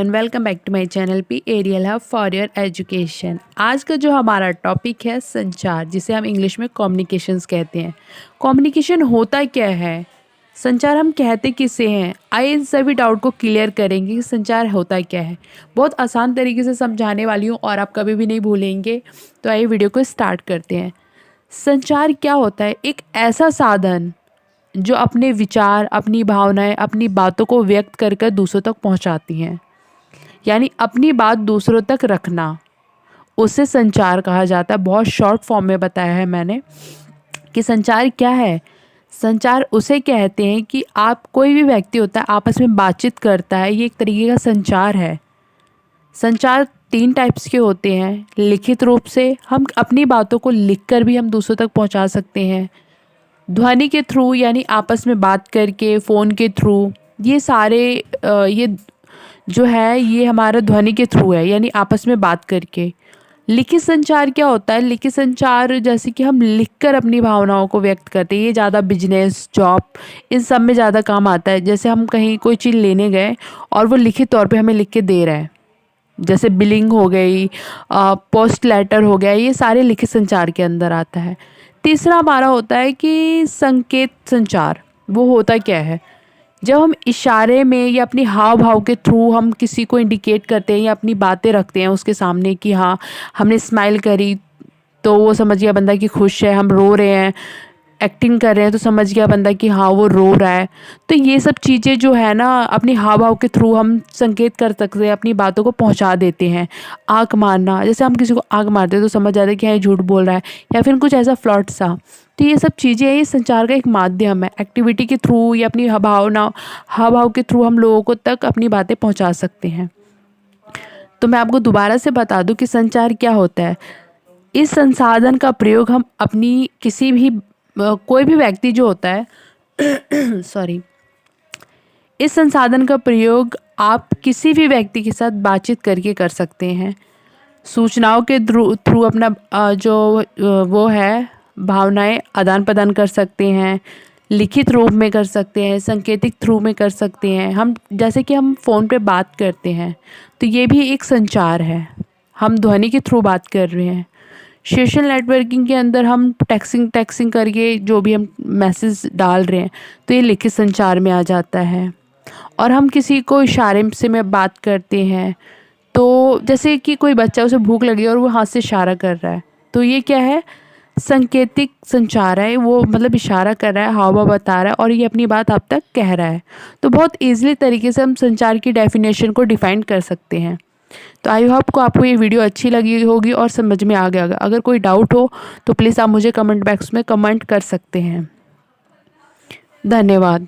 And welcome back to my channel P aerial hub for your education. आज का जो हमारा टॉपिक है संचार, जिसे हम इंग्लिश में कम्युनिकेशंस कहते हैं। कम्युनिकेशन होता क्या है, संचार हम कहते किसे हैं, आइए इन सभी डाउट को क्लियर करेंगे कि संचार होता क्या है। बहुत आसान तरीके से समझाने वाली हूँ और आप कभी भी नहीं भूलेंगे। तो आइए वीडियो को स्टार्ट करते हैं। संचार क्या होता है? एक ऐसा साधन जो अपने विचार, अपनी भावनाएं, अपनी बातों को व्यक्त कर कर दूसरों तक पहुंचाती हैं, यानी अपनी बात दूसरों तक रखना, उसे संचार कहा जाता है। बहुत शॉर्ट फॉर्म में बताया है मैंने कि संचार क्या है। संचार उसे कहते हैं कि आप, कोई भी व्यक्ति होता है आपस में बातचीत करता है, ये एक तरीके का संचार है। संचार 3 टाइप्स के होते हैं। लिखित रूप से हम अपनी बातों को लिखकर भी हम दूसरों तक पहुंचा सकते हैं। ध्वनि के थ्रू, यानी आपस में बात करके, फ़ोन के थ्रू, ये सारे ये जो है ये हमारा ध्वनि के थ्रू है, यानी आपस में बात करके। लिखित संचार क्या होता है? लिखित संचार जैसे कि हम लिखकर अपनी भावनाओं को व्यक्त करते हैं। ये ज़्यादा बिजनेस, जॉब, इन सब में ज़्यादा काम आता है। जैसे हम कहीं कोई चीज़ लेने गए और वो लिखित तौर पे हमें लिख के दे रहा है, जैसे बिलिंग हो गई, पोस्ट लेटर हो गया, ये सारे लिखित संचार के अंदर आता है। तीसरा हमारा होता है कि संकेत संचार। वो होता क्या है? जब हम इशारे में या अपनी हाव भाव के थ्रू हम किसी को इंडिकेट करते हैं या अपनी बातें रखते हैं उसके सामने कि हाँ, हमने स्माइल करी तो वो समझ गया बंदा कि खुश है। हम रो रहे हैं, एक्टिंग कर रहे हैं, तो समझ गया बंदा कि हाँ वो रो रहा है। तो ये सब चीज़ें जो है ना, अपनी हाव भाव के थ्रू हम संकेत कर सकते हैं, अपनी बातों को पहुंचा देते हैं। आँख मारना, जैसे हम किसी को आँख मारते हैं तो समझ जाते हैं कि हाँ ये झूठ बोल रहा है, या फिर कुछ ऐसा फ्लर्ट सा। तो ये सब चीज़ें, ये संचार का एक माध्यम है। एक्टिविटी के थ्रू या अपनी भावना, हाव भाव के थ्रू हम लोगों को तक अपनी बातें पहुंचा सकते हैं। तो मैं आपको दोबारा से बता दूं कि संचार क्या होता है। इस संसाधन का प्रयोग हम अपनी किसी भी कोई भी व्यक्ति जो होता है सॉरी, इस संसाधन का प्रयोग आप किसी भी व्यक्ति के साथ बातचीत करके कर सकते हैं। सूचनाओं के थ्रू अपना वो है भावनाएं आदान प्रदान कर सकते हैं। लिखित रूप में कर सकते हैं, सांकेतिक थ्रू में कर सकते हैं। हम जैसे कि हम फ़ोन पे बात करते हैं तो ये भी एक संचार है, हम ध्वनि के थ्रू बात कर रहे हैं। सोशल नेटवर्किंग के अंदर हम टेक्सिंग करके जो भी हम मैसेज डाल रहे हैं तो ये लिखित संचार में आ जाता है। और हम किसी को इशारे से में बात करते हैं, तो जैसे कि कोई बच्चा, उसे भूख लगी और वो हाथ से इशारा कर रहा है, तो ये क्या है? संकेतिक संचार है। वो मतलब इशारा कर रहा है, हाव भाव बता रहा है और ये अपनी बात आप तक कह रहा है। तो बहुत ईजिली तरीके से हम संचार की डेफिनेशन को डिफाइन कर सकते हैं। तो आई होप को आपको ये वीडियो अच्छी लगी होगी और समझ में आ गया होगा। अगर कोई डाउट हो तो प्लीज़ आप मुझे कमेंट बॉक्स में कमेंट कर सकते हैं। धन्यवाद।